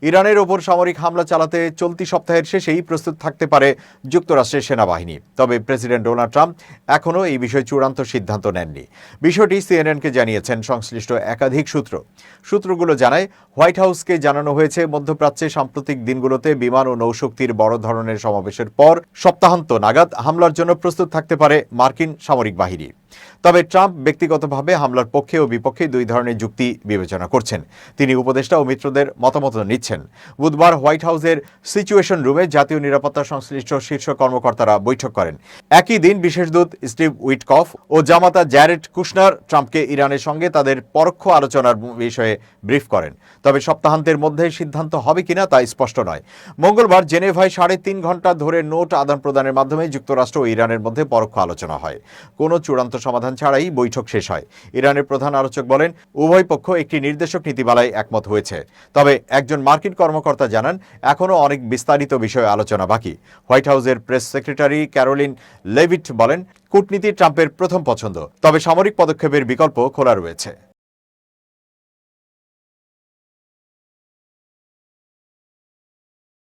ইরানের ওপর সামরিক হামলা চালাতে চলতি সপ্তাহের শেষেই প্রস্তুত থাকতে পারে যুক্তরাষ্ট্রের সেনাবাহিনী। তবে প্রেসিডেন্ট ডোনাল্ড ট্রাম্প এখনও এই বিষয়ে চূড়ান্ত সিদ্ধান্ত নেননি। বিষয়টি সিএনএনকে জানিয়েছেন সংশ্লিষ্ট একাধিক সূত্রগুলো জানায়, হোয়াইট হাউসকে জানানো হয়েছে মধ্যপ্রাচ্যে সাম্প্রতিক দিনগুলোতে বিমান ও নৌশক্তির বড় ধরনের সমাবেশের পর সপ্তাহান্ত নাগাদ হামলার জন্য প্রস্তুত থাকতে পারে মার্কিন সামরিক বাহিনী। তবে ট্রাম্প ব্যক্তিগতভাবে হামলার পক্ষে ও বিপক্ষে দুই ধরনের যুক্তি বিবেচনা করছেন। তিনি উপদেষ্টা ও মিত্রদের মতামত নিচ্ছেন। বুধবার হোয়াইট হাউসের সিচুয়েশন রুমে জাতীয় নিরাপত্তা সংশ্লিষ্ট শীর্ষ কর্মকর্তারা বৈঠক করেন। একই দিন বিশেষ দূত স্টিভ উইটকফ ও জামাতা জ্যারেড কুশনার ট্রাম্পকে ইরানের সঙ্গে তাদের পরোক্ষ আলোচনার বিষয়ে ব্রিফ করেন। তবে সপ্তাহান্তের মধ্যে সিদ্ধান্ত হবে কিনা তা স্পষ্ট নয়। মঙ্গলবার জেনেভায় 3.5 ঘন্টা ধরে নোট আদান প্রদানের মাধ্যমে যুক্তরাষ্ট্র ও ইরানের মধ্যে পরোক্ষ আলোচনা হয়। কোনো চূড়ান্ত সমাধান ছাড়াই বৈঠক শেষ হয়। ইরানের প্রধান আলোচক বলেন, উভয় পক্ষ একটি নির্দেশক নীতিমালায় একমত হয়েছে। তবে একজন মার্কিন কর্মকর্তা জানান, এখনও অনেক বিস্তারিত বিষয়ে আলোচনা বাকি। হোয়াইট হাউসের প্রেস সেক্রেটারি ক্যারোলিন লেভিট বলেন, কূটনীতি ট্রাম্পের প্রথম পছন্দ, তবে সামরিক পদক্ষেপের বিকল্প খোলা রয়েছে।